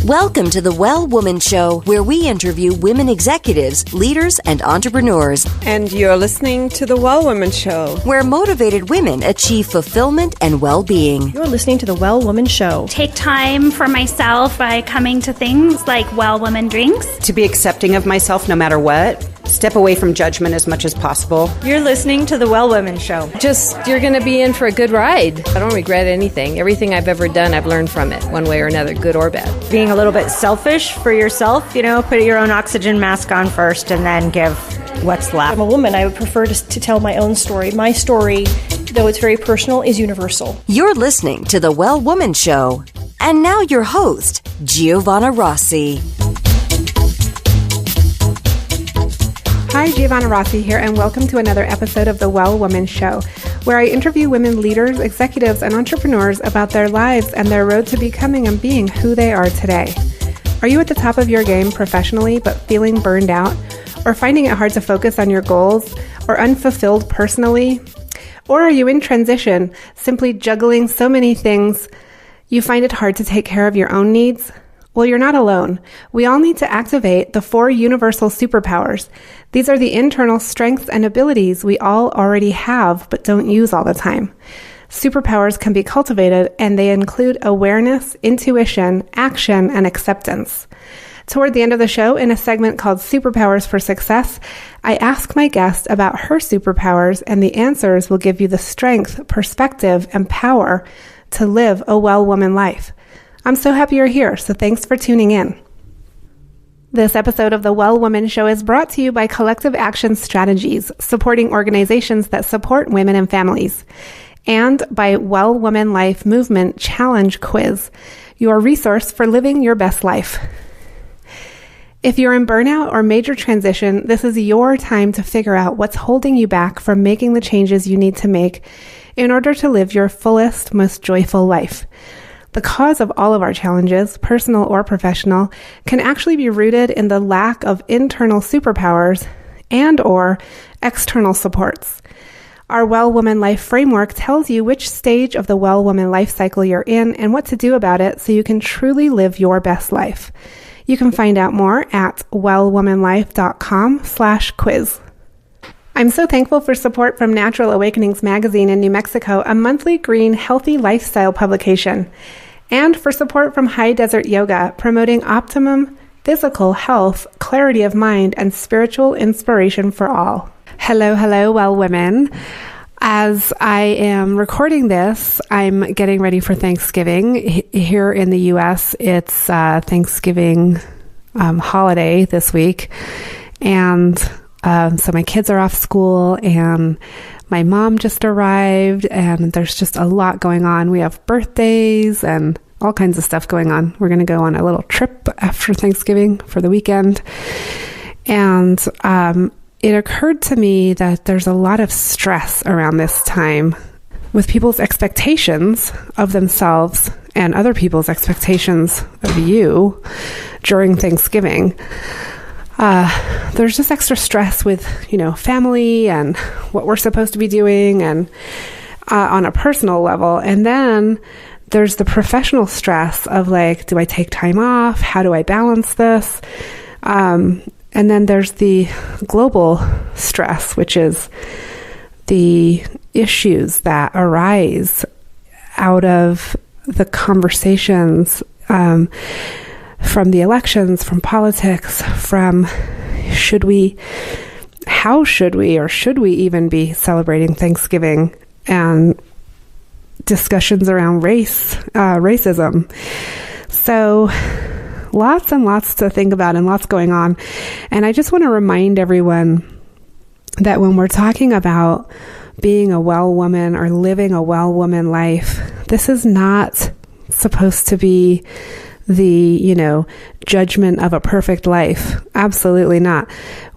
Welcome to the Well Woman Show, where we interview women executives, leaders, and entrepreneurs. And you're listening to the Well Woman Show, where motivated women achieve fulfillment and well-being. You're listening to the Well Woman Show. Take time for myself by coming to things like Well Woman Drinks. To be accepting of myself no matter what. Step away from judgment as much as possible. You're listening to the Well Woman Show. You're going to be in for a good ride. I don't regret anything. Everything I've ever done, I've learned from it, one way or another, good or bad. Being a little bit selfish for yourself, put your own oxygen mask on first and then give what's left. I'm a woman. I would prefer to tell my own story. My story, though it's very personal, is universal. You're listening to the Well Woman Show. And now your host, Giovanna Rossi. Hi, Giovanna Rossi here, and welcome to another episode of the Well Woman Show, where I interview women leaders, executives, and entrepreneurs about their lives and their road to becoming and being who they are today. Are you at the top of your game professionally but feeling burned out, or finding it hard to focus on your goals, or unfulfilled personally? Or are you in transition, simply juggling so many things you find it hard to take care of your own needs? Well, you're not alone. We all need to activate the 4 universal superpowers. These are the internal strengths and abilities we all already have but don't use all the time. Superpowers can be cultivated, and they include awareness, intuition, action, and acceptance. Toward the end of the show, in a segment called Superpowers for Success, I ask my guest about her superpowers, and the answers will give you the strength, perspective, and power to live a well-woman life. I'm so happy you're here, so thanks for tuning in. This episode of the Well Woman Show is brought to you by Collective Action Strategies, supporting organizations that support women and families, and by Well Woman Life Movement Challenge Quiz, your resource for living your best life. If you're in burnout or major transition, this is your time to figure out what's holding you back from making the changes you need to make in order to live your fullest, most joyful life. The cause of all of our challenges, personal or professional, can actually be rooted in the lack of internal superpowers and or external supports. Our Well Woman Life framework tells you which stage of the Well Woman life cycle you're in and what to do about it so you can truly live your best life. You can find out more at wellwomanlife.com/quiz. I'm so thankful for support from Natural Awakenings magazine in New Mexico, a monthly green, healthy lifestyle publication, and for support from High Desert Yoga, promoting optimum physical health, clarity of mind, and spiritual inspiration for all. Hello, well women. As I am recording this, I'm getting ready for Thanksgiving. Here in the U.S., it's Thanksgiving holiday this week, and so my kids are off school, and my mom just arrived, and there's just a lot going on. We have birthdays and all kinds of stuff going on. We're going to go on a little trip after Thanksgiving for the weekend. And it occurred to me that there's a lot of stress around this time with people's expectations of themselves and other people's expectations of you during Thanksgiving. There's just extra stress with, family and what we're supposed to be doing and on a personal level. And then there's the professional stress of do I take time off? How do I balance this? And then there's the global stress, which is the issues that arise out of the conversations from the elections, from politics, from should we even be celebrating Thanksgiving, and discussions around racism. So lots and lots to think about and lots going on. And I just want to remind everyone that when we're talking about being a well woman or living a well woman life, this is not supposed to be the, judgment of a perfect life. Absolutely not.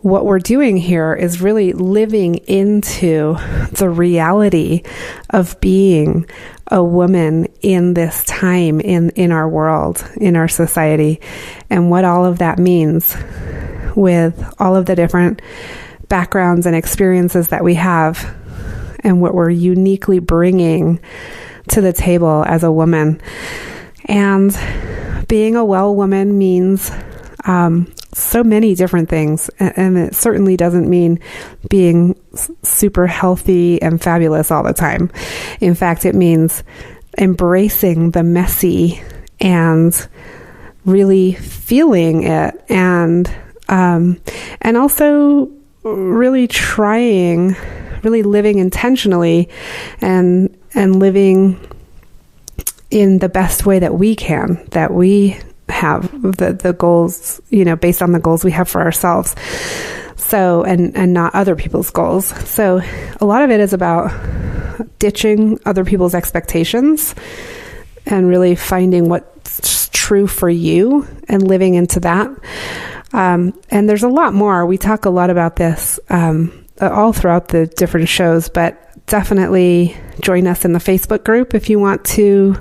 What we're doing here is really living into the reality of being a woman in this time, in our world, in our society, and what all of that means with all of the different backgrounds and experiences that we have, and what we're uniquely bringing to the table as a woman. And being a well woman means so many different things. And it certainly doesn't mean being super healthy and fabulous all the time. In fact, it means embracing the messy and really feeling it, and also really trying, really living intentionally and living in the best way that we can, that we have the goals, based on the goals we have for ourselves. So, and not other people's goals. So a lot of it is about ditching other people's expectations and really finding what's true for you and living into that. And there's a lot more. We talk a lot about this all throughout the different shows, but definitely join us in the Facebook group if you want to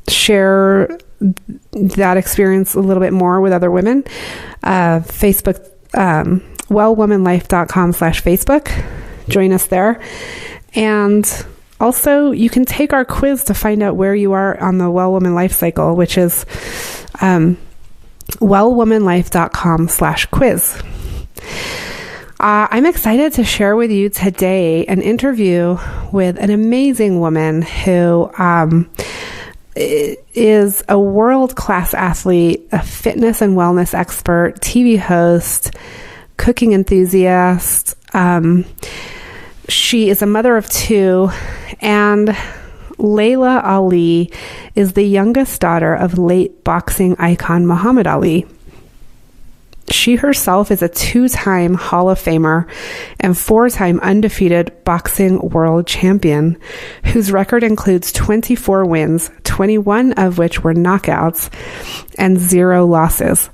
share that experience a little bit more with other women. Facebook, wellwomanlife.com/Facebook. Join us there. And also, you can take our quiz to find out where you are on the Well Woman Life Cycle, which is wellwomanlife.com/quiz. I'm excited to share with you today an interview with an amazing woman who is a world-class athlete, a fitness and wellness expert, TV host, cooking enthusiast. She is a mother of two, and Laila Ali is the youngest daughter of late boxing icon Muhammad Ali. She herself is a 2-time Hall of Famer and 4-time undefeated boxing world champion, whose record includes 24 wins, 21 of which were knockouts, and 0 losses.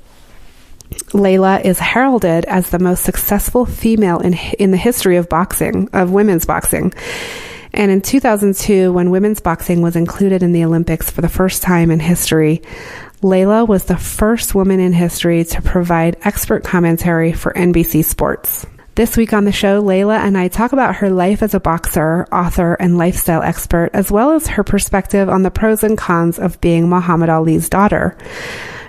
Laila is heralded as the most successful female in the history of boxing, of women's boxing. And in 2002, when women's boxing was included in the Olympics for the first time in history, Laila was the first woman in history to provide expert commentary for NBC Sports. This week on the show, Laila and I talk about her life as a boxer, author, and lifestyle expert, as well as her perspective on the pros and cons of being Muhammad Ali's daughter.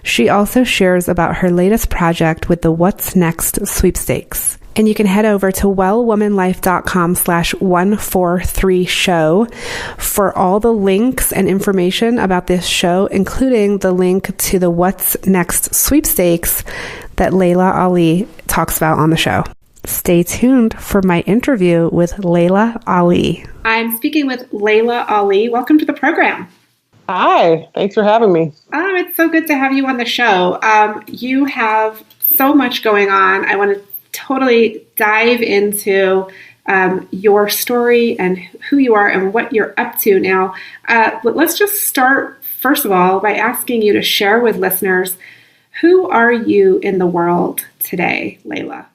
She also shares about her latest project with the What's Next sweepstakes. And you can head over to wellwomanlife.com/143show for all the links and information about this show, including the link to the What's Next sweepstakes that Laila Ali talks about on the show. Stay tuned for my interview with Laila Ali. I'm speaking with Laila Ali. Welcome to the program. Hi, thanks for having me. It's so good to have you on the show. You have so much going on. I want to totally dive into your story and who you are and what you're up to now. But let's just start, first of all, by asking you to share with listeners, who are you in the world today, Laila?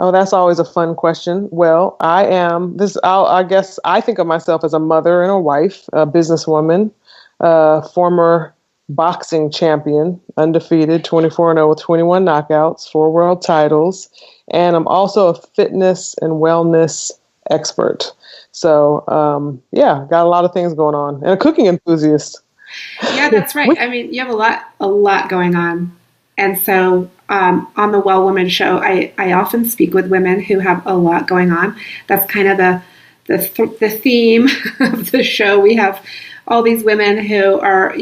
Oh, that's always a fun question. Well, I am I guess I think of myself as a mother and a wife, a businesswoman, former boxing champion, undefeated, 24-0 with 21 knockouts, 4 world titles. And I'm also a fitness and wellness expert. So, got a lot of things going on. And a cooking enthusiast. Yeah, that's right. I mean, you have a lot going on. And so on the Well Woman Show, I often speak with women who have a lot going on. That's kind of the theme of the show. We have all these women who are,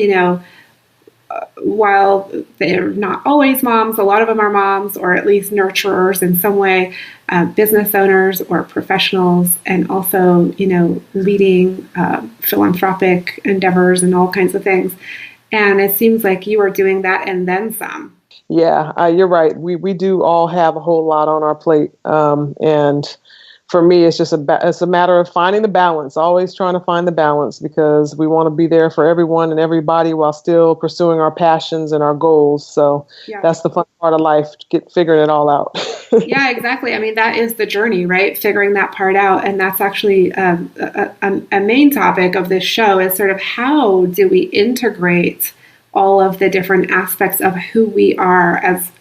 while they're not always moms, a lot of them are moms or at least nurturers in some way, business owners or professionals, and also, leading philanthropic endeavors and all kinds of things. And it seems like you are doing that and then some. Yeah, you're right. We do all have a whole lot on our plate. And for me, it's just it's a matter of finding the balance, always trying to find the balance, because we want to be there for everyone and everybody while still pursuing our passions and our goals. So That's the fun part of life, figuring it all out. Yeah, exactly. I mean, that is the journey, right? Figuring that part out. And that's actually a main topic of this show, is sort of how do we integrate all of the different aspects of who we are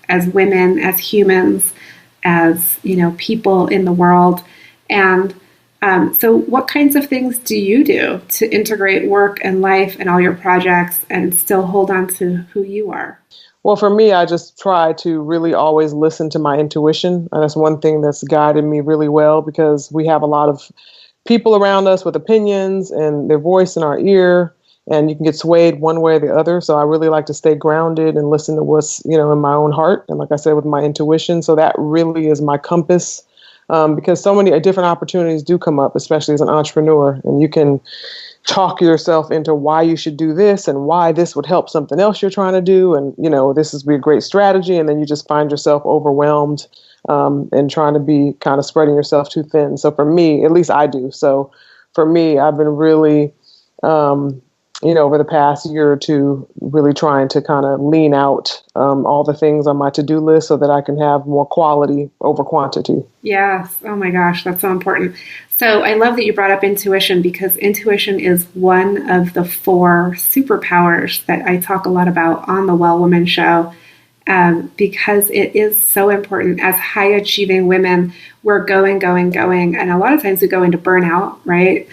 as women, as humans, as, people in the world. And So what kinds of things do you do to integrate work and life and all your projects and still hold on to who you are? Well, for me, I just try to really always listen to my intuition. And that's one thing that's guided me really well, because we have a lot of people around us with opinions and their voice in our ear, and you can get swayed one way or the other. So I really like to stay grounded and listen to what's, in my own heart. And like I said, with my intuition. So that really is my compass, because so many different opportunities do come up, especially as an entrepreneur, and you can talk yourself into why you should do this and why this would help something else you're trying to do. And, this is be a great strategy. And then you just find yourself overwhelmed and trying to be kind of spreading yourself too thin. So for me, at least I do. So for me, I've been really, over the past year or two, really trying to kind of lean out all the things on my to-do list so that I can have more quality over quantity. Yes. Oh my gosh, that's so important. So I love that you brought up intuition, because intuition is one of the 4 superpowers that I talk a lot about on the Well Woman Show, because it is so important. As high achieving women, we're going. And a lot of times we go into burnout, right?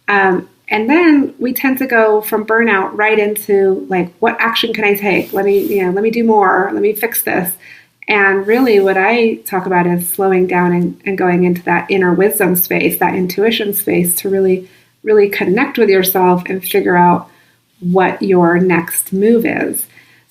And then we tend to go from burnout right into like, what action can I take? Let me do more. Let me fix this. And really what I talk about is slowing down and going into that inner wisdom space, that intuition space, to really, really connect with yourself and figure out what your next move is.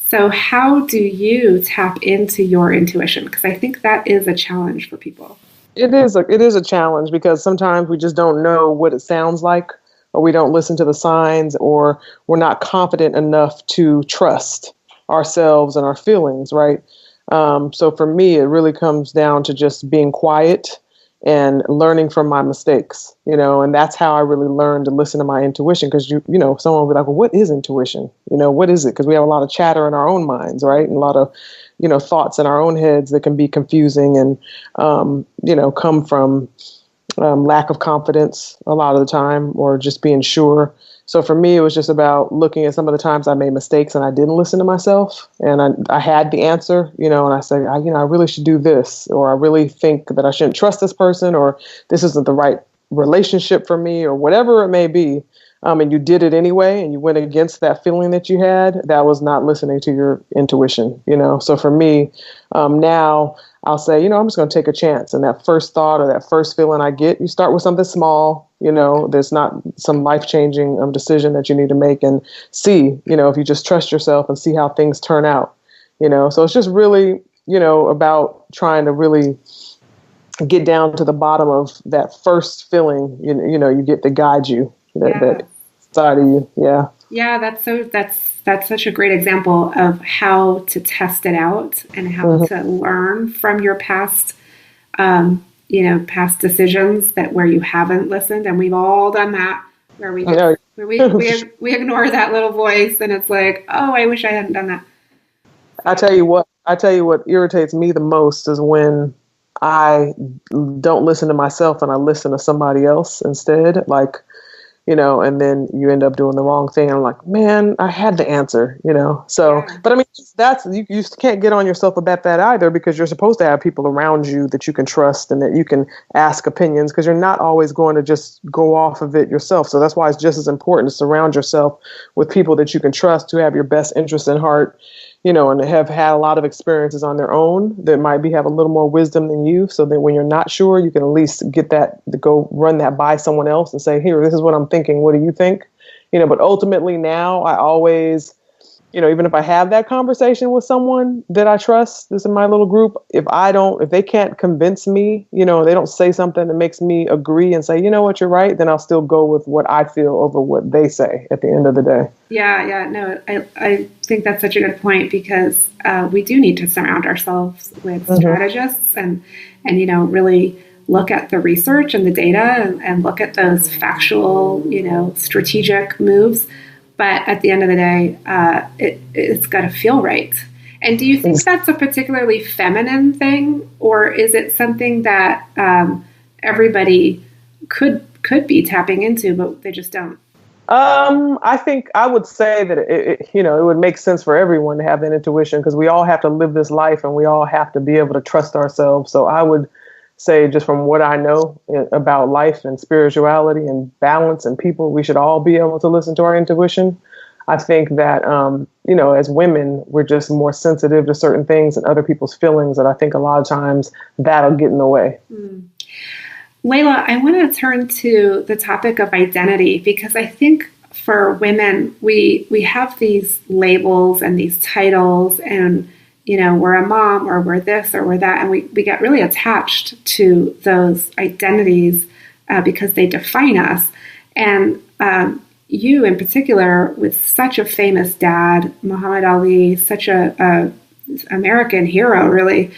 So how do you tap into your intuition? Because I think that is a challenge for people. It is a challenge, because sometimes we just don't know what it sounds like, or we don't listen to the signs, or we're not confident enough to trust ourselves and our feelings, right? So for me, it really comes down to just being quiet and learning from my mistakes, and that's how I really learned to listen to my intuition. Because, someone will be like, well, what is intuition? What is it? Because we have a lot of chatter in our own minds, right? And a lot of, thoughts in our own heads that can be confusing and, come from lack of confidence a lot of the time, or just being sure. So for me, it was just about looking at some of the times I made mistakes and I didn't listen to myself, and I had the answer, and I said, I really should do this, or I really think that I shouldn't trust this person, or this isn't the right relationship for me, or whatever it may be. And you did it anyway, and you went against that feeling that you had. That was not listening to your intuition, So for me, now I'll say, I'm just going to take a chance. And that first thought or that first feeling I get, you start with something small, there's not some life-changing decision that you need to make, and see, if you just trust yourself and see how things turn out, So it's just really, about trying to really get down to the bottom of that first feeling, you get to guide you, that side of you. Yeah. Yeah. That's such a great example of how to test it out and how to learn from your past, past decisions where you haven't listened. And we've all done that, where we ignore that little voice, and it's like, oh, I wish I hadn't done that. I tell you what irritates me the most is when I don't listen to myself and I listen to somebody else instead, and then you end up doing the wrong thing. And I'm like, man, I had the answer, So, yeah. But I mean, you can't get on yourself about that either, because you're supposed to have people around you that you can trust and that you can ask opinions, because you're not always going to just go off of it yourself. So that's why it's just as important to surround yourself with people that you can trust, who have your best interest in heart, and have had a lot of experiences on their own that might have a little more wisdom than you, so that when you're not sure, you can at least get that to go run that by someone else and say, here, this is what I'm thinking. What do you think? But ultimately now I always, even if I have that conversation with someone that I trust, this is my little group, if they can't convince me, they don't say something that makes me agree and say, you know what, you're right, then I'll still go with what I feel over what they say at the end of the day. Yeah. No, I think that's such a good point, because we do need to surround ourselves with strategists and really look at the research and the data and look at those factual, strategic moves. But at the end of the day, it's got to feel right. And do you think that's a particularly feminine thing, or is it something that everybody could be tapping into, but they just don't? I think I would say that it would make sense for everyone to have an intuition, because we all have to live this life and we all have to be able to trust ourselves. So I would say, just from what I know about life and spirituality and balance and people, we should all be able to listen to our intuition. I think that, as women, we're just more sensitive to certain things and other people's feelings. And I think a lot of times that'll get in the way. Laila, I want to turn to the topic of identity, because I think for women, we have these labels and these titles, and we're a mom, or we're this, or we're that, and we get really attached to those identities because they define us. And you in particular, with such a famous dad, Muhammad Ali, such a American hero, really.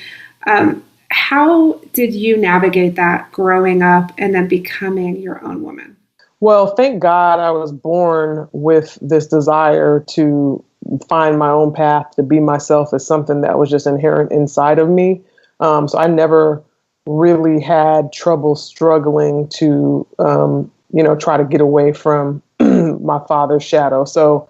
How did you navigate that growing up and then becoming your own woman? Well, thank God I was born with this desire to find my own path, to be myself, as something that was just inherent inside of me. So I never really had trouble struggling to, try to get away from my father's shadow. So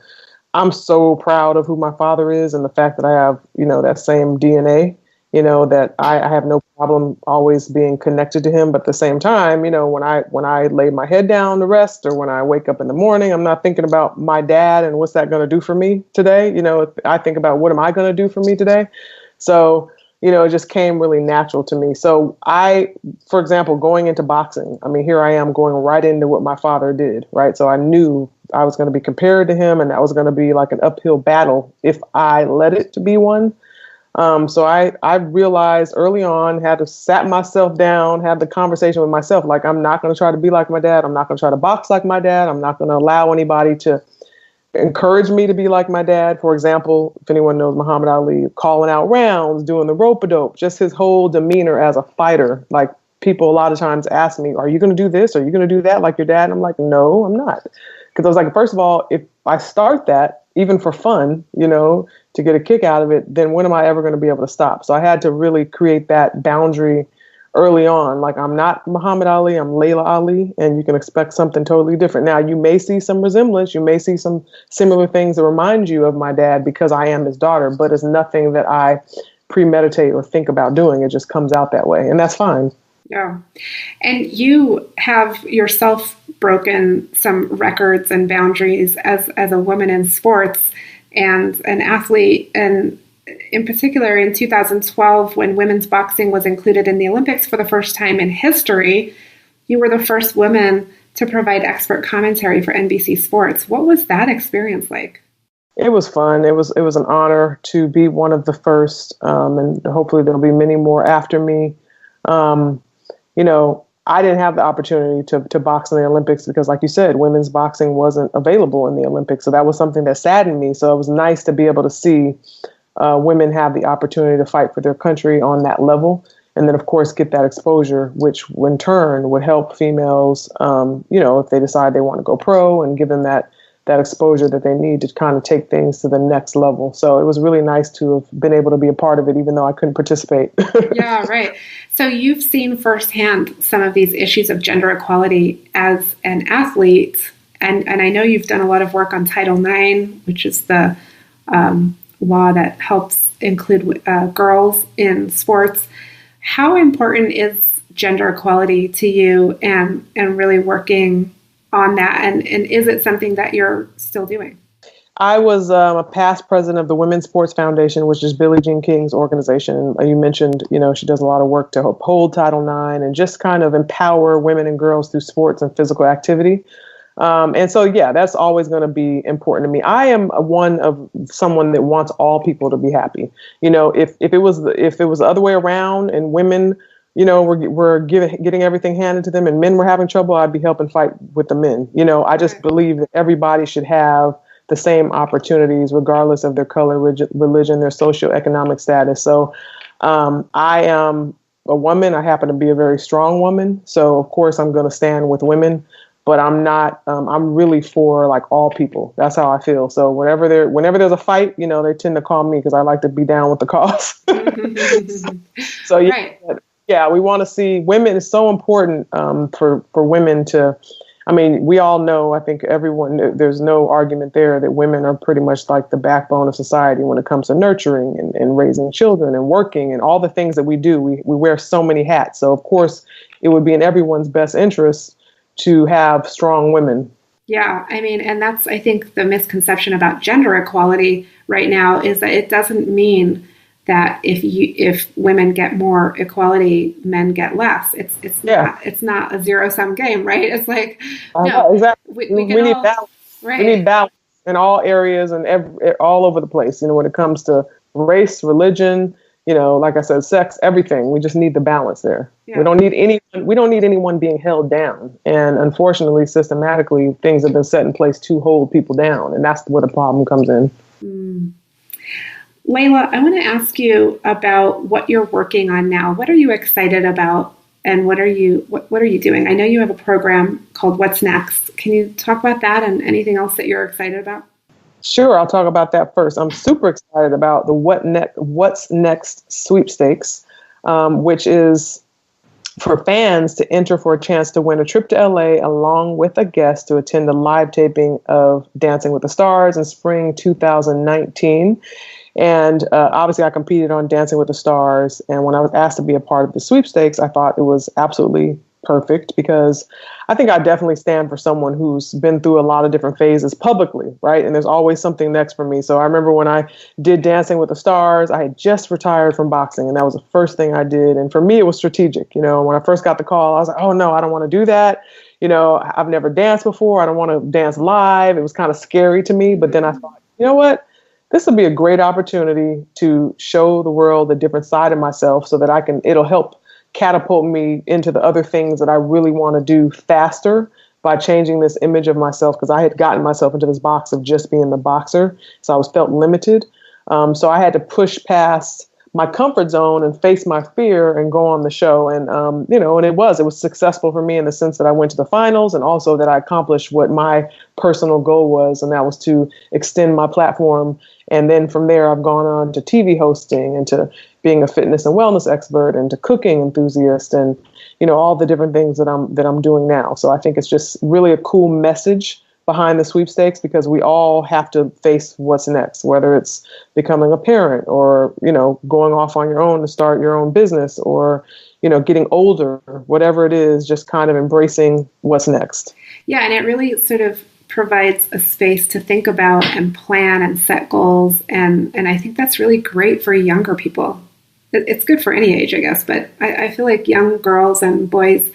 I'm so proud of who my father is and the fact that I have, that same DNA, that I have no problem always being connected to him. But at the same time, when I lay my head down to rest, or when I wake up in the morning, I'm not thinking about my dad and what's that going to do for me today. I think about what am I going to do for me today? So, it just came really natural to me. So for example, going into boxing, here I am going right into what my father did, right? So I knew I was going to be compared to him, and that was going to be like an uphill battle if I let it to be one. So I realized early on, had to sat myself down, have the conversation with myself, like, I'm not going to try to be like my dad. I'm not going to try to box like my dad. I'm not going to allow anybody to encourage me to be like my dad. For example, if anyone knows Muhammad Ali, calling out rounds, doing the rope-a-dope, just his whole demeanor as a fighter. Like, people a lot of times ask me, are you going to do this? Are you going to do that like your dad? And I'm like, no, I'm not. Because I was like, first of all, if I start that, even for fun, to get a kick out of it, then when am I ever going to be able to stop? So I had to really create that boundary early on. Like, I'm not Muhammad Ali, I'm Laila Ali, and you can expect something totally different. Now, you may see some resemblance, you may see some similar things that remind you of my dad because I am his daughter, but it's nothing that I premeditate or think about doing. It just comes out that way, and that's fine. Yeah. And you have yourself broken some records and boundaries as a woman in sports and an athlete. And in particular, in 2012, when women's boxing was included in the Olympics for the first time in history, you were the first woman to provide expert commentary for NBC Sports. What was that experience like? It was fun. It was an honor to be one of the first, and hopefully there'll be many more after me. I didn't have the opportunity to box in the Olympics because, like you said, women's boxing wasn't available in the Olympics. So that was something that saddened me. So it was nice to be able to see women have the opportunity to fight for their country on that level. And then, of course, get that exposure, which in turn would help females, if they decide they want to go pro, and give them that exposure that they need to kind of take things to the next level. So it was really nice to have been able to be a part of it, even though I couldn't participate. Yeah, right. So you've seen firsthand some of these issues of gender equality as an athlete. And I know you've done a lot of work on Title IX, which is the law that helps include girls in sports. How important is gender equality to you and really working on that? And is it something that you're still doing? I was a past president of the Women's Sports Foundation, which is Billie Jean King's organization. You mentioned, she does a lot of work to uphold Title IX and just kind of empower women and girls through sports and physical activity. And so, yeah, that's always going to be important to me. I am someone that wants all people to be happy. If it was the other way around and women, we're getting everything handed to them and men were having trouble, I'd be helping fight with the men. I just believe that everybody should have the same opportunities, regardless of their color, religion, their socioeconomic status. So I am a woman. I happen to be a very strong woman. So, of course, I'm going to stand with women. But I'm not, I'm really for like all people. That's how I feel. So whenever there's a fight, they tend to call me because I like to be down with the cause. So yeah, right. Yeah, we want to see women. It's so important for women to I mean, we all know, I think everyone, there's no argument there that women are pretty much like the backbone of society when it comes to nurturing and raising children and working and all the things that we do. We wear so many hats. So, of course, it would be in everyone's best interest to have strong women. Yeah, I mean, and that's, I think, the misconception about gender equality right now is that it doesn't mean that if women get more equality, men get less. It's not a zero-sum game, right? It's like, no, exactly. We need balance. Right. We need balance in all areas and all over the place. When it comes to race, religion, like I said, sex, everything. We just need the balance there. Yeah. We don't need anyone being held down. And unfortunately, systematically, things have been set in place to hold people down, and that's where the problem comes in. Laila, I want to ask you about what you're working on now. What are you excited about, and what are you doing? I know you have a program called What's Next. Can you talk about that and anything else that you're excited about? Sure, I'll talk about that first. I'm super excited about the What's Next sweepstakes, which is for fans to enter for a chance to win a trip to LA along with a guest to attend the live taping of Dancing with the Stars in spring 2019. And obviously I competed on Dancing with the Stars. And when I was asked to be a part of the sweepstakes, I thought it was absolutely perfect because I think I definitely stand for someone who's been through a lot of different phases publicly, right? And there's always something next for me. So I remember when I did Dancing with the Stars, I had just retired from boxing, and that was the first thing I did. And for me, it was strategic. When I first got the call, I was like, oh no, I don't want to do that. I've never danced before. I don't want to dance live. It was kind of scary to me. But then I thought, you know what? This will be a great opportunity to show the world a different side of myself so that it'll help catapult me into the other things that I really want to do faster by changing this image of myself, because I had gotten myself into this box of just being the boxer. So I felt limited. So I had to push past my comfort zone and face my fear and go on the show. And, and it was successful for me in the sense that I went to the finals and also that I accomplished what my personal goal was. And that was to extend my platform. And then from there, I've gone on to TV hosting and to being a fitness and wellness expert and to cooking enthusiast and, all the different things that I'm doing now. So I think it's just really a cool message behind the sweepstakes because we all have to face what's next, whether it's becoming a parent or, going off on your own to start your own business or, getting older, whatever it is, just kind of embracing what's next. Yeah. And it really sort of provides a space to think about and plan and set goals. And I think that's really great for younger people. It's good for any age, I guess, but I feel like young girls and boys,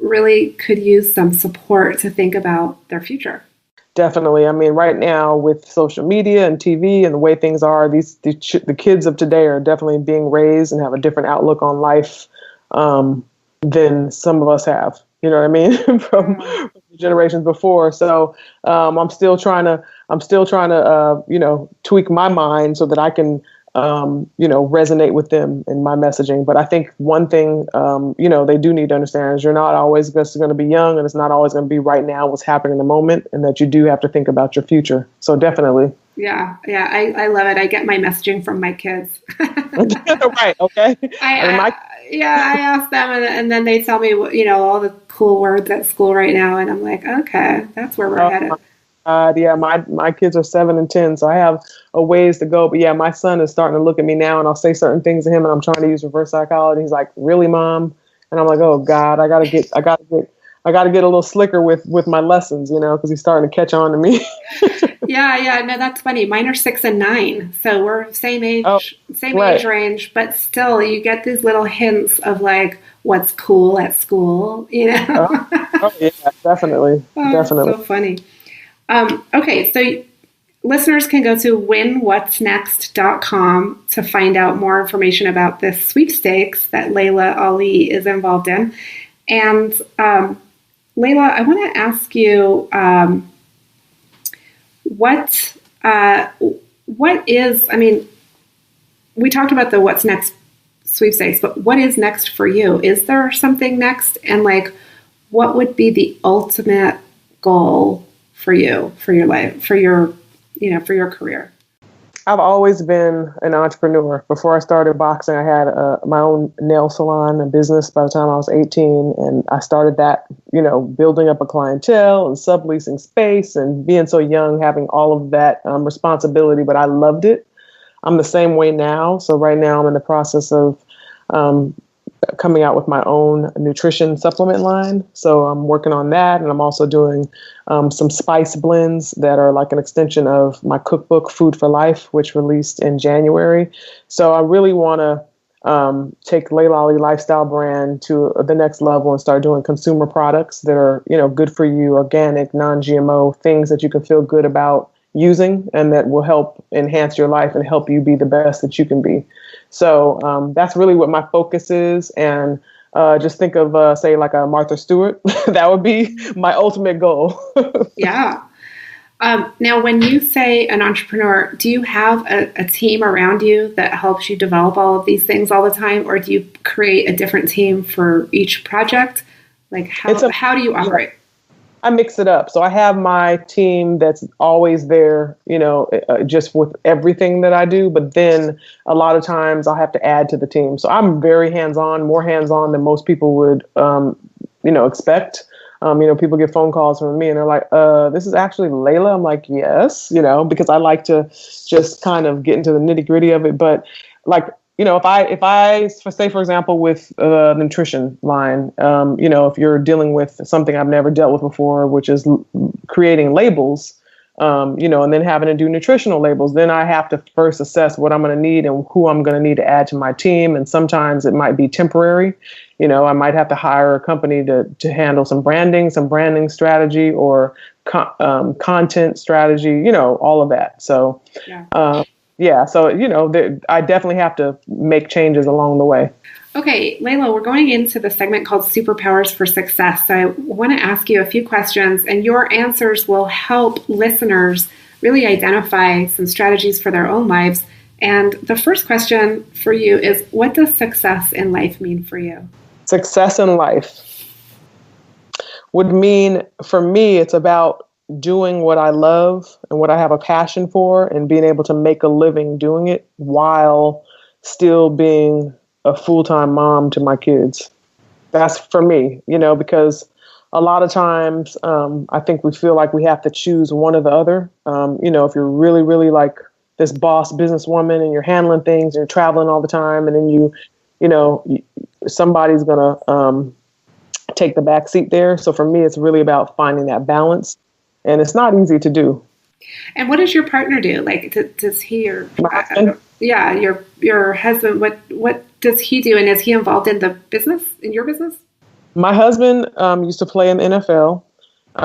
really could use some support to think about their future. Definitely. I mean, right now with social media and TV and the way things are, the kids of today are definitely being raised and have a different outlook on life than some of us have. You know what I mean? from generations before. So I'm still trying to tweak my mind so that I can resonate with them in my messaging. But I think one thing, they do need to understand is you're not always just going to be young, and it's not always going to be right now what's happening in the moment, and that you do have to think about your future. So definitely. Yeah. I love it. I get my messaging from my kids. Right. Okay. I ask them and then they tell me, all the cool words at school right now. And I'm like, okay, that's where we're headed. My kids are 7 and 10, so I have a ways to go. But yeah, my son is starting to look at me now, and I'll say certain things to him, and I'm trying to use reverse psychology. He's like, "Really, Mom?" And I'm like, "Oh God, I gotta get a little slicker with my lessons, because he's starting to catch on to me." Yeah. No, that's funny. Mine are 6 and 9, so we're same age range, but still, you get these little hints of like what's cool at school, Oh yeah, definitely. So funny. Okay, so listeners can go to winwhatsnext.com to find out more information about this sweepstakes that Laila Ali is involved in. And Laila, I want to ask you, what is, we talked about the What's Next sweepstakes, but what is next for you? Is there something next? And what would be the ultimate goal for you, for your life, for your career? I've always been an entrepreneur. Before I started boxing, I had my own nail salon and business by the time I was 18. And I started that, building up a clientele and subleasing space and being so young, having all of that responsibility. But I loved it. I'm the same way now. So right now I'm in the process of coming out with my own nutrition supplement line. So I'm working on that. And I'm also doing some spice blends that are like an extension of my cookbook, Food for Life, which released in January. So I really want to take Laila Ali Lifestyle Brand to the next level and start doing consumer products that are, good for you, organic, non-GMO, things that you can feel good about using and that will help enhance your life and help you be the best that you can be. So that's really what my focus is. And just think of, say, like a Martha Stewart. That would be my ultimate goal. Yeah. Now, when you say an entrepreneur, do you have a team around you that helps you develop all of these things all the time? Or do you create a different team for each project? Like how do you operate? I mix it up. So I have my team that's always there, just with everything that I do. But then a lot of times I'll have to add to the team. So I'm very hands-on, more hands-on than most people would, expect. People get phone calls from me and they're like, this is actually Laila. I'm like, yes, because I like to just kind of get into the nitty-gritty of it. But like, if I say, for example, with the nutrition line, if you're dealing with something I've never dealt with before, which is creating labels, and then having to do nutritional labels, then I have to first assess what I'm going to need and who I'm going to need to add to my team. And sometimes it might be temporary. I might have to hire a company to handle some branding strategy or content strategy, all of that. So, I definitely have to make changes along the way. Okay, Laila, we're going into the segment called Superpowers for Success. So I want to ask you a few questions, and your answers will help listeners really identify some strategies for their own lives. And the first question for you is, what does success in life mean for you? Success in life would mean, for me, it's about doing what I love and what I have a passion for and being able to make a living doing it while still being a full-time mom to my kids. That's for me, because a lot of times I think we feel like we have to choose one or the other. If you're really, really like this boss businesswoman and you're handling things and you're traveling all the time, and then somebody's going to take the back seat there. So for me, it's really about finding that balance. And it's not easy to do. And what does your partner do? Like, does he or your husband? What does he do? And is he involved in the business, in your business? My husband used to play in the NFL.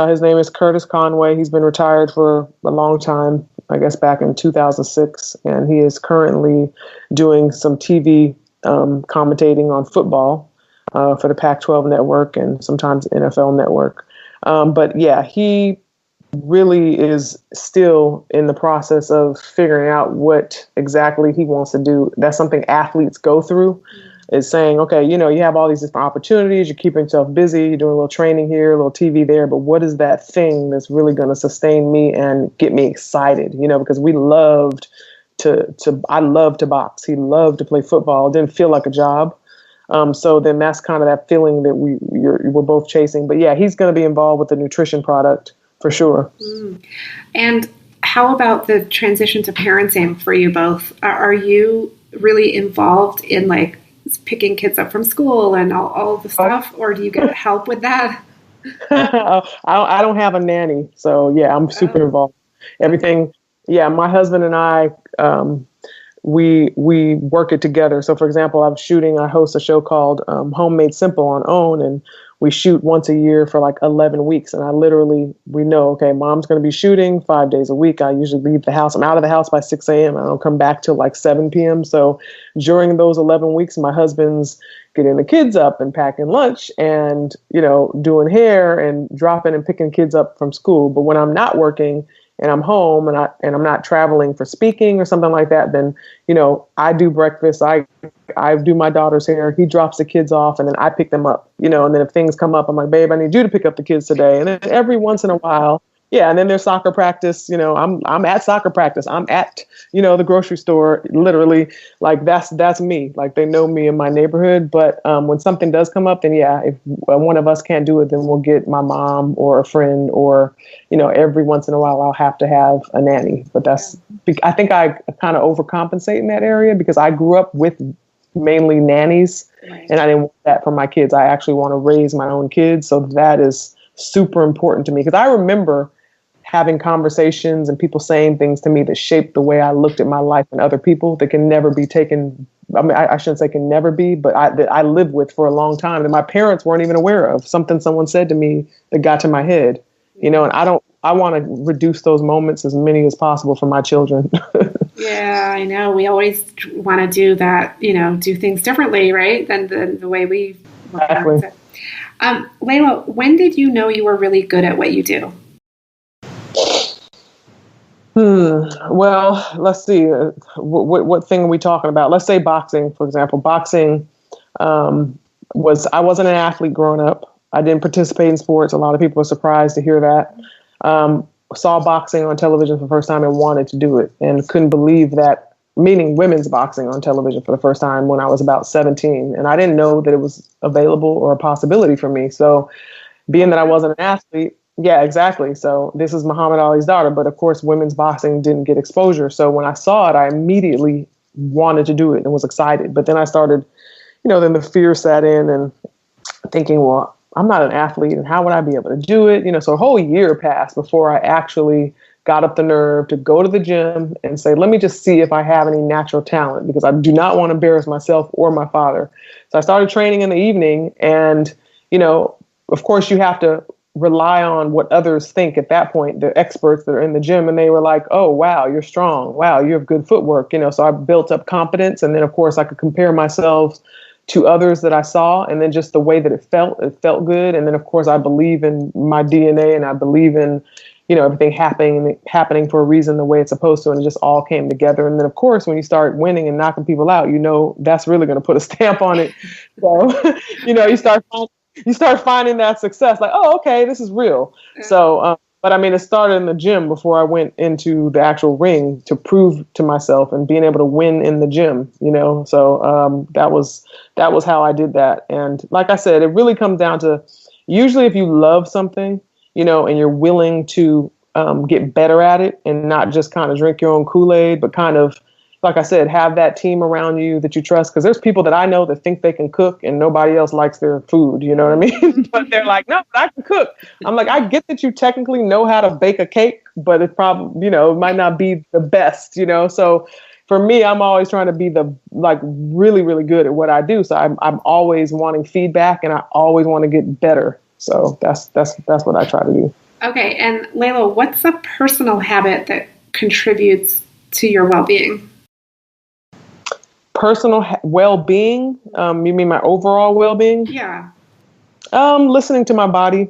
His name is Curtis Conway. He's been retired for a long time, I guess back in 2006, and he is currently doing some TV commentating on football for the Pac-12 network and sometimes NFL network. But yeah, he really is still in the process of figuring out what exactly he wants to do. That's something athletes go through, is saying, okay, you have all these different opportunities, you're keeping yourself busy, you're doing a little training here, a little TV there, but what is that thing that's really going to sustain me and get me excited? Because we loved I loved to box. He loved to play football. It didn't feel like a job. So then that's kind of that feeling that we're both chasing. But yeah, he's going to be involved with the nutrition product for sure. And how about the transition to parenting for you both? Are you really involved in like picking kids up from school and all the stuff, or do you get help with that? I don't have a nanny, so yeah, I'm super involved. Everything. Yeah, my husband and I, we work it together. So for example, I host a show called Homemade Simple on OWN, and we shoot once a year for like 11 weeks. And we know, okay, mom's going to be shooting 5 days a week. I usually leave the house. I'm out of the house by 6 a.m. I don't come back till like 7 p.m. So during those 11 weeks, my husband's getting the kids up and packing lunch and, doing hair and dropping and picking kids up from school. But when I'm not working and I'm home and I'm not traveling for speaking or something like that, then, I do breakfast. I do my daughter's hair. He drops the kids off and then I pick them up, and then if things come up, I'm like, babe, I need you to pick up the kids today. And then every once in a while, yeah, and then there's soccer practice. I'm at soccer practice. I'm at, the grocery store, literally. Like that's me. Like they know me in my neighborhood. But when something does come up, then yeah, if one of us can't do it, then we'll get my mom or a friend, or every once in a while I'll have to have a nanny. But I think I kind of overcompensate in that area because I grew up with mainly nannies, and I didn't want that for my kids. I actually want to raise my own kids, so that is super important to me because I remember having conversations and people saying things to me that shaped the way I looked at my life and other people that can never be taken. I mean, I shouldn't say can never be, but that I lived with for a long time that my parents weren't even aware of. Something someone said to me that got to my head, and I want to reduce those moments as many as possible for my children. Yeah, I know. We always want to do that, do things differently, right? Than the way we were parented. Laila, when did you know you were really good at what you do? Well, let's see. What thing are we talking about? Let's say boxing, for example. Boxing I wasn't an athlete growing up. I didn't participate in sports. A lot of people are surprised to hear that. Saw boxing on television for the first time and wanted to do it and couldn't believe that, meaning women's boxing on television for the first time when I was about 17. And I didn't know that it was available or a possibility for me. So being that I wasn't an athlete, yeah, exactly. So this is Muhammad Ali's daughter. But of course, women's boxing didn't get exposure. So when I saw it, I immediately wanted to do it and was excited. But then I started, then the fear sat in and thinking, well, I'm not an athlete and how would I be able to do it? So a whole year passed before I actually got up the nerve to go to the gym and say, let me just see if I have any natural talent because I do not want to embarrass myself or my father. So I started training in the evening and, of course you have to rely on what others think at that point, the experts that are in the gym. And they were like, oh, wow, you're strong. Wow, you have good footwork. So I built up confidence. And then, of course, I could compare myself to others that I saw. And then just the way that it felt good. And then, of course, I believe in my DNA and I believe in, everything happening for a reason the way it's supposed to. And it just all came together. And then, of course, when you start winning and knocking people out, that's really going to put a stamp on it. So, you start finding that success like, oh, okay, this is real. So, but I mean, it started in the gym before I went into the actual ring to prove to myself and being able to win in the gym, so that was how I did that. And like I said, it really comes down to usually if you love something, and you're willing to get better at it and not just kind of drink your own Kool-Aid, but kind of, like I said, have that team around you that you trust. Because there's people that I know that think they can cook and nobody else likes their food. You know what I mean? But they're like, no, I can cook. I'm like, I get that you technically know how to bake a cake, but it probably, it might not be the best, So for me, I'm always trying to be really, really good at what I do. So I'm always wanting feedback and I always want to get better. So that's what I try to do. Okay. And Laila, what's a personal habit that contributes to your well-being? Personal well-being? You mean my overall well-being? Yeah. Listening to my body,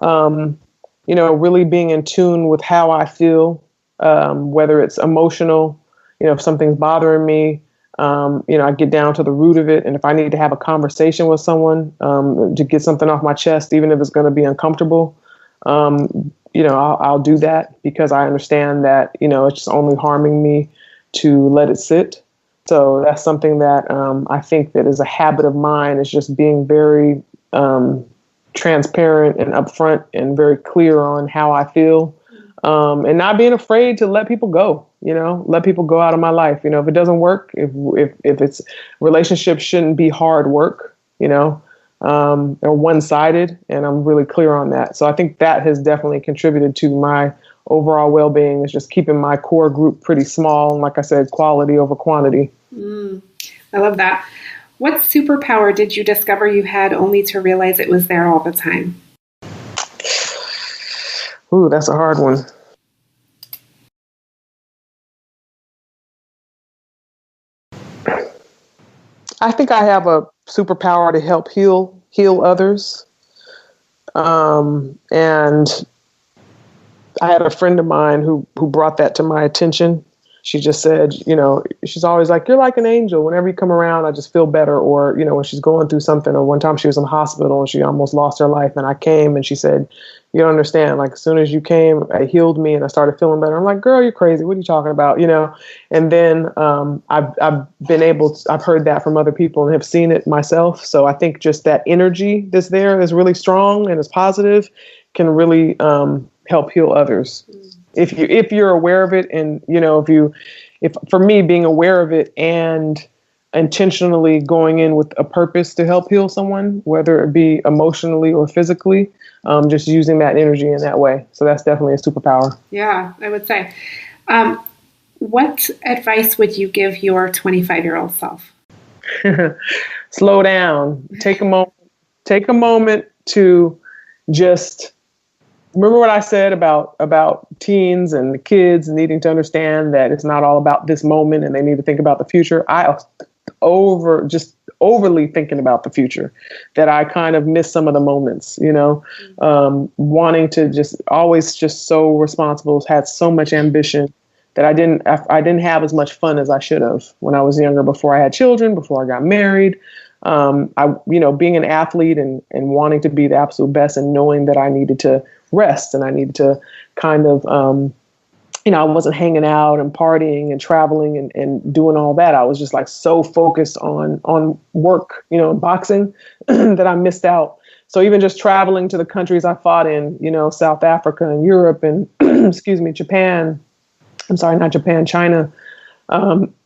really being in tune with how I feel, whether it's emotional, if something's bothering me, I get down to the root of it. And if I need to have a conversation with someone to get something off my chest, even if it's going to be uncomfortable, I'll do that because I understand that, it's just only harming me to let it sit. So that's something that I think that is a habit of mine, is just being very transparent and upfront and very clear on how I feel, and not being afraid to let people go, let people go out of my life. If it doesn't work, if it's relationships shouldn't be hard work, or one-sided, and I'm really clear on that. So I think that has definitely contributed to my overall well-being, is just keeping my core group pretty small. And like I said, quality over quantity. I love that. What superpower did you discover you had only to realize it was there all the time? Ooh, that's a hard one. I think I have a superpower to help heal others. And I had a friend of mine who brought that to my attention, she just said, she's always like, you're like an angel. Whenever you come around, I just feel better. Or, when she's going through something, or one time she was in the hospital and she almost lost her life. And I came and she said, you don't understand. Like, as soon as you came, it healed me and I started feeling better. I'm like, girl, you're crazy. What are you talking about? And then I've heard that from other people and have seen it myself. So I think just that energy that's there is really strong and is positive, can really help heal others. If you're aware of it, and if for me, being aware of it and intentionally going in with a purpose to help heal someone, whether it be emotionally or physically, just using that energy in that way. So that's definitely a superpower. Yeah, I would say. What advice would you give your 25-year-old self? Slow down. Take a moment to just remember what I said about teens and the kids needing to understand that it's not all about this moment and they need to think about the future. I overly thinking about the future, that I kind of miss some of the moments, wanting to just always just so responsible, had so much ambition that I didn't have as much fun as I should have when I was younger, before I had children, before I got married. Being an athlete and wanting to be the absolute best, and knowing that I needed to rest and I needed to kind of, I wasn't hanging out and partying and traveling and doing all that. I was just like so focused on work, boxing that I missed out. So even just traveling to the countries I fought in, South Africa and Europe and Japan, China,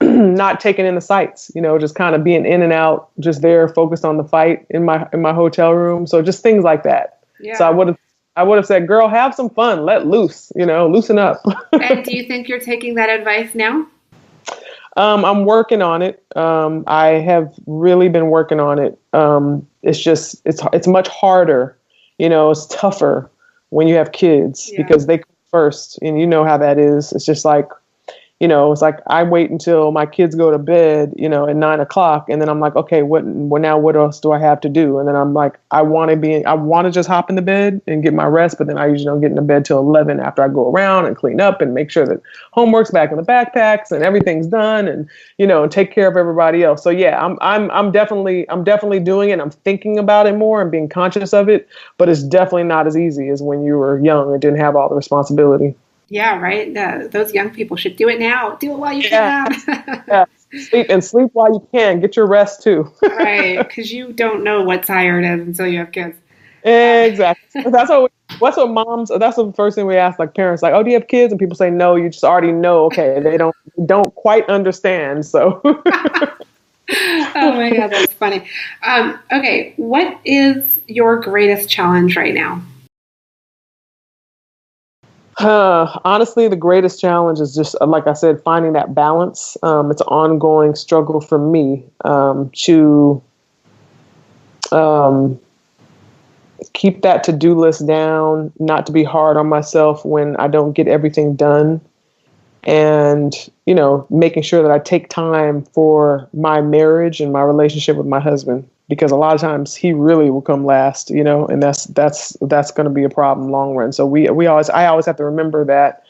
not taking in the sights, just kind of being in and out, just there, focused on the fight in my hotel room. So just things like that. Yeah. So I would have said, girl, have some fun, let loose, loosen up. And do you think you're taking that advice now? I'm working on it. I have really been working on it. It's just, it's much harder, it's tougher when you have kids, because they come first, and you know how that is. It's just like, it's like I wait until my kids go to bed, at 9:00, and then I'm like, okay, what else do I have to do? And then I'm like, I want to just hop in the bed and get my rest, but then I usually don't get into bed till 11 after I go around and clean up and make sure that homework's back in the backpacks and everything's done, and and take care of everybody else. So yeah, I'm definitely doing it. I'm thinking about it more and being conscious of it, but it's definitely not as easy as when you were young and didn't have all the responsibility. Yeah, right. Those young people should do it now. Do it while you can. Yeah. Sleep while you can. Get your rest too. Right, because you don't know what tired is until you have kids. Exactly. That's what moms. That's the first thing we ask, like parents, like, "Oh, do you have kids?" And people say, "No." You just already know. Okay, they don't quite understand. So. Oh my God, that's funny. Okay, what is your greatest challenge right now? Honestly, the greatest challenge is just, like I said, finding that balance. It's an ongoing struggle for me to keep that to-do list down, not to be hard on myself when I don't get everything done, and, making sure that I take time for my marriage and my relationship with my husband, because a lot of times he really will come last, and that's going to be a problem long run. So I always have to remember that,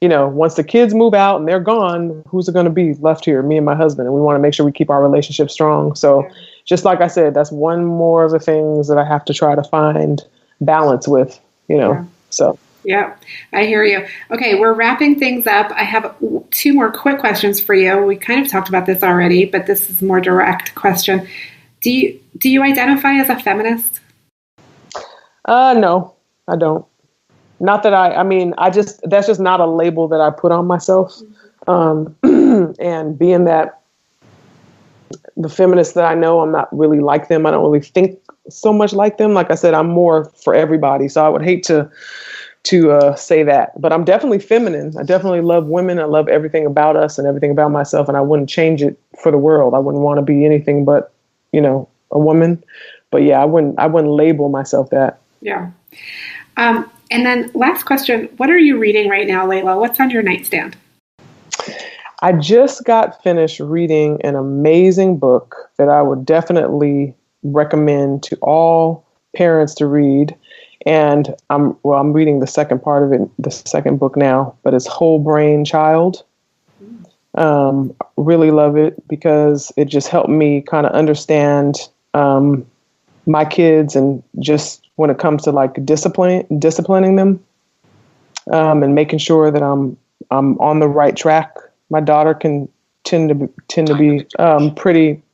once the kids move out and they're gone, who's it going to be left here? Me and my husband. And we want to make sure we keep our relationship strong. So just like I said, that's one more of the things that I have to try to find balance with, so. Yeah, I hear you. Okay, we're wrapping things up. I have 2 more quick questions for you. We kind of talked about this already, but this is a more direct question. Do you identify as a feminist? No, I don't. Not that that's just not a label that I put on myself. And being that the feminists that I know, I'm not really like them. I don't really think so much like them. Like I said, I'm more for everybody. So I would hate to say that, but I'm definitely feminine. I definitely love women. I love everything about us and everything about myself. And I wouldn't change it for the world. I wouldn't want to be anything but, a woman. But yeah, I wouldn't label myself that. Yeah. And then last question, what are you reading right now, Laila? What's on your nightstand? I just got finished reading an amazing book that I would definitely recommend to all parents to read. And I'm reading the second part of it, the second book now, but it's Whole Brain Child. Really love it because it just helped me kind of understand my kids, and just when it comes to like disciplining them, and making sure that I'm on the right track. My daughter can tend to be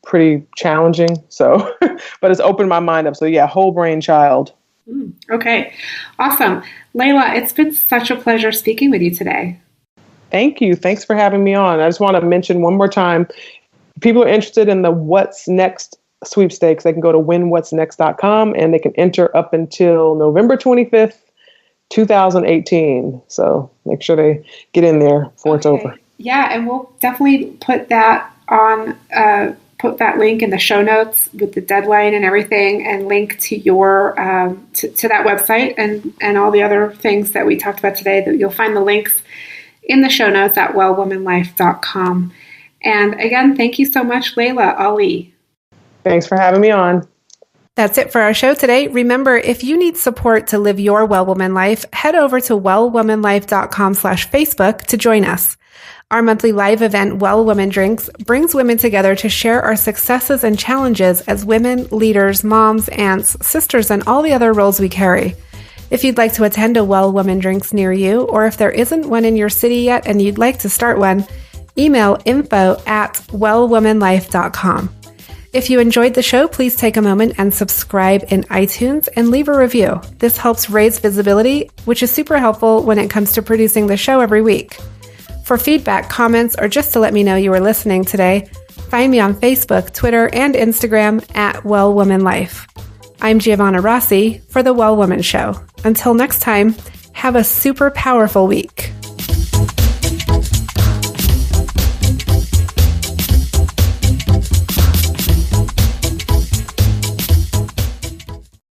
pretty challenging. So, but it's opened my mind up. So yeah, whole brain child. Okay, awesome, Laila. It's been such a pleasure speaking with you today. Thank you. Thanks for having me on. I just want to mention one more time, people are interested in the What's Next sweepstakes. They can go to winwhatsnext.com and they can enter up until November 25th, 2018. So make sure they get in there before it's over. Yeah, and we'll definitely put that on, put that link in the show notes with the deadline and everything, and link to your to that website and all the other things that we talked about today. That you'll find the links in the show notes at wellwomanlife.com. And again, thank you so much, Laila Ali. Thanks for having me on. That's it for our show today. Remember, if you need support to live your Well Woman life, head over to wellwomanlife.com/Facebook to join us. Our monthly live event, Well Woman Drinks, brings women together to share our successes and challenges as women, leaders, moms, aunts, sisters, and all the other roles we carry. If you'd like to attend a Well Woman Drinks near you, or if there isn't one in your city yet and you'd like to start one, email info@wellwomanlife.com. If you enjoyed the show, please take a moment and subscribe in iTunes and leave a review. This helps raise visibility, which is super helpful when it comes to producing the show every week. For feedback, comments, or just to let me know you were listening today, find me on Facebook, Twitter, and Instagram @WellWomanLife. I'm Giovanna Rossi for The Well Woman Show. Until next time, have a super powerful week.